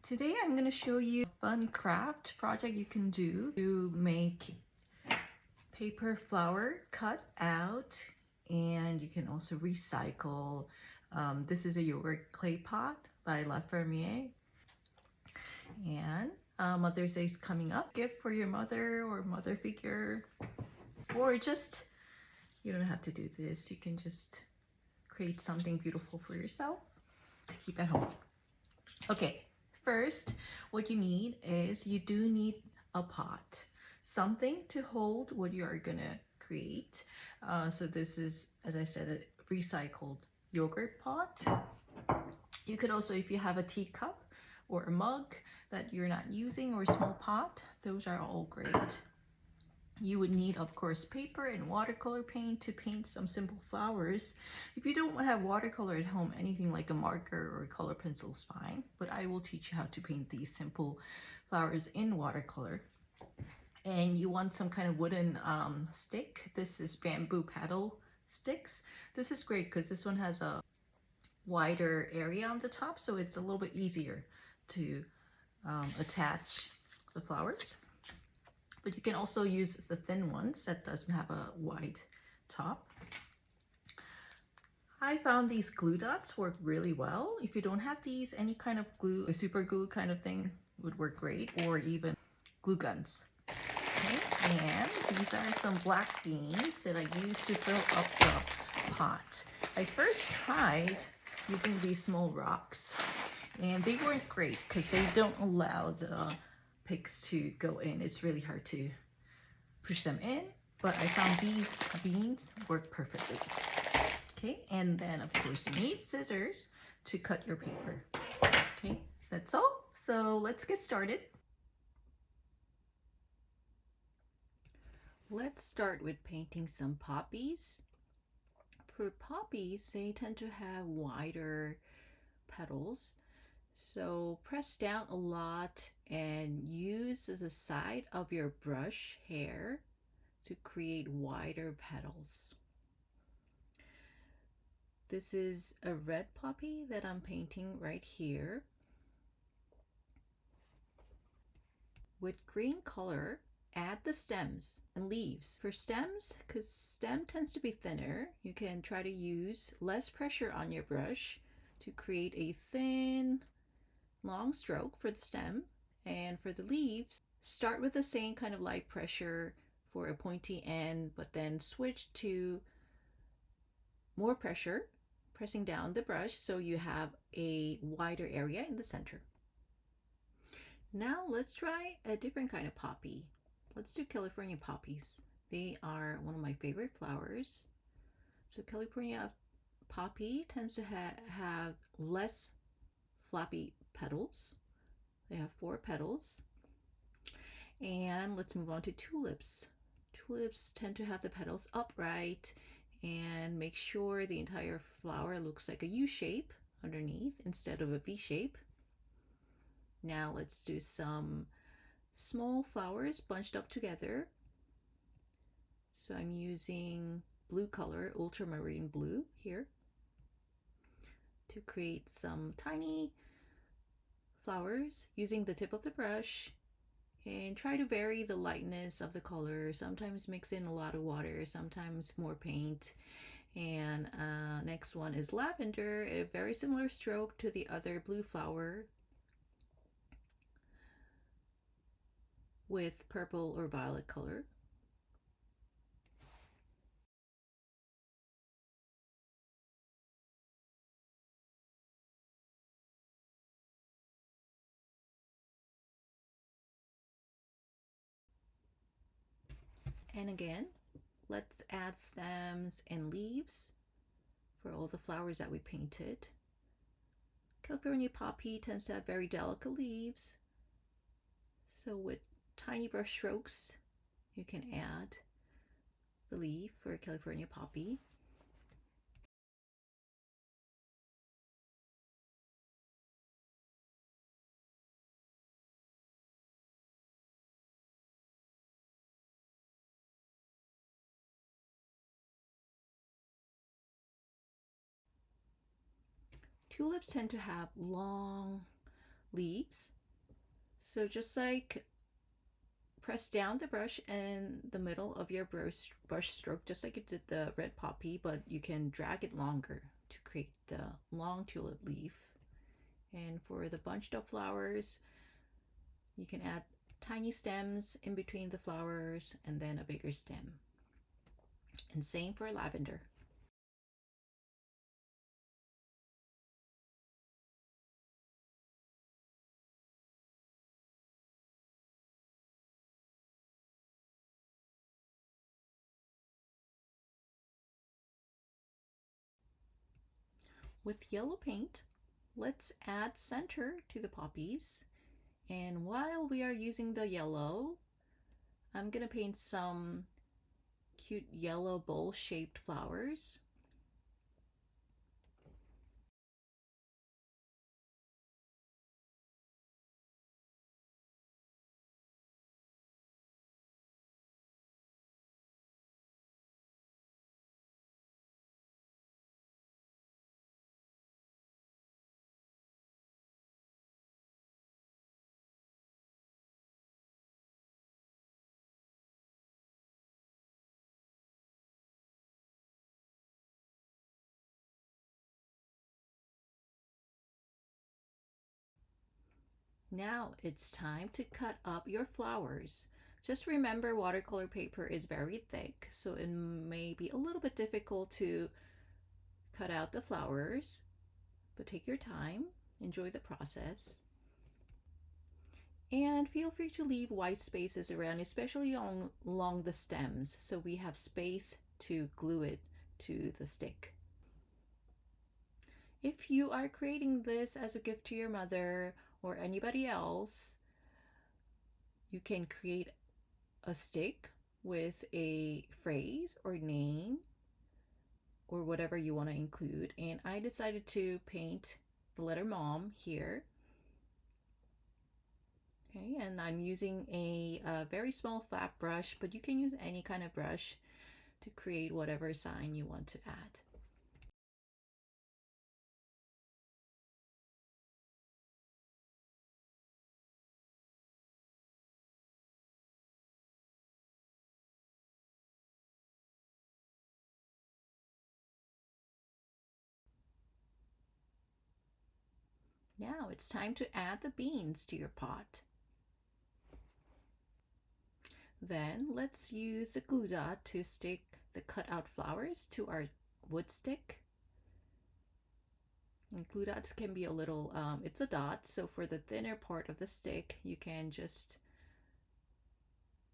Today I'm going to show you a fun craft project you can do to make paper flower cut out, and you can also recycle. This is a yogurt clay pot by Fermiere, and Mother's Day is coming up. Gift for your mother or mother figure, or just, you don't have to do this. You can just create something beautiful for yourself to keep at home. Okay, first, what you need is you do need a pot, something to hold what you are gonna create. So this is, as I said, a recycled yogurt pot. You could also, if you have a teacup or a mug that you're not using, or a small pot, those are all great. You would need, of course, paper and watercolor paint to paint some simple flowers. If you don't have watercolor at home, anything like a marker or a color pencil is fine, but I will teach you how to paint these simple flowers in watercolor. And you want some kind of wooden stick. This is bamboo paddle sticks. This is great because this one has a wider area on the top, so it's a little bit easier to attach the flowers. But you can also use the thin ones that doesn't have a wide top. I found these glue dots work really well. If you don't have these, any kind of glue, a super glue kind of thing would work great, or even glue guns. Okay, and these are some black beans that I used to fill up the pot. I first tried using these small rocks, and they weren't great because they don't allow the picks to go in. It's really hard to push them in, but I found these beans work perfectly. Okay, and then of course you need scissors to cut your paper. Okay, that's all. So let's get started. Let's start with painting some poppies. For poppies, they tend to have wider petals. So press down a lot and use the side of your brush hair to create wider petals. This is a red poppy that I'm painting right here. With green color, add the stems and leaves. For stems, because stem tends to be thinner, you can try to use less pressure on your brush to create a thin, long stroke for the stem. And for the leaves, start with the same kind of light pressure for a pointy end, but then switch to more pressure, pressing down the brush so you have a wider area in the center. Now let's try a different kind of poppy. Let's do California poppies. They are one of my favorite flowers. So California poppy tends to have less floppy petals. They have 4 petals. And let's move on to tulips. Tulips tend to have the petals upright, and make sure the entire flower looks like a U shape underneath instead of a V shape. Now let's do some small flowers bunched up together. So I'm using blue color, ultramarine blue here, to create some tiny flowers using the tip of the brush, and try to vary the lightness of the color. Sometimes mix in a lot of water, sometimes more paint. And next one is lavender, a very similar stroke to the other blue flower, with purple or violet color. And again, let's add stems and leaves for all the flowers that we painted. California poppy tends to have very delicate leaves, so with tiny brush strokes you can add the leaf for California poppy. Tulips tend to have long leaves, So just like press down the brush in the middle of your brush stroke, just like you did the red poppy, but you can drag it longer to create the long tulip leaf. And for the bunched up flowers, you can add tiny stems in between the flowers and then a bigger stem. And same for lavender. With yellow paint, let's add center to the poppies. And while we are using the yellow, I'm gonna paint some cute yellow bowl-shaped flowers. Now it's time to cut up your flowers. Just remember watercolor paper is very thick, so it may be a little bit difficult to cut out the flowers, but take your time, enjoy the process. And feel free to leave white spaces around, especially along the stems, so we have space to glue it to the stick. If you are creating this as a gift to your mother or anybody else, you can create a stick with a phrase or name or whatever you want to include. And I decided to paint the letter mom here. Okay, and I'm using a very small flat brush, but you can use any kind of brush to create whatever sign you want to add. Now it's time to add the beans to your pot. Then let's use a glue dot to stick the cut out flowers to our wood stick. And glue dots can be a little, it's a dot, so for the thinner part of the stick, you can just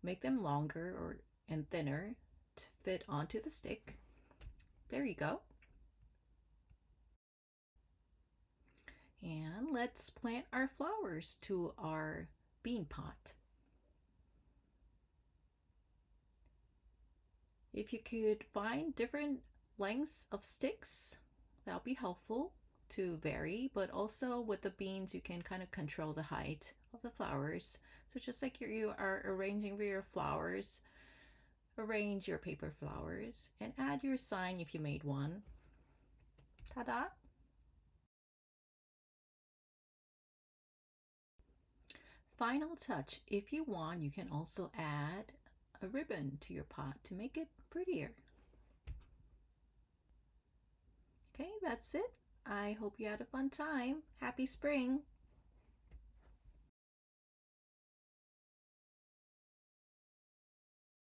make them longer and thinner to fit onto the stick. There you go. And let's plant our flowers to our bean pot. If you could find different lengths of sticks, that would be helpful to vary, but also with the beans, you can kind of control the height of the flowers. So just like you are arranging for your flowers, arrange your paper flowers and add your sign if you made one. Ta-da! Final touch, if you want, you can also add a ribbon to your pot to make it prettier. Okay, that's it. I hope you had a fun time. Happy spring!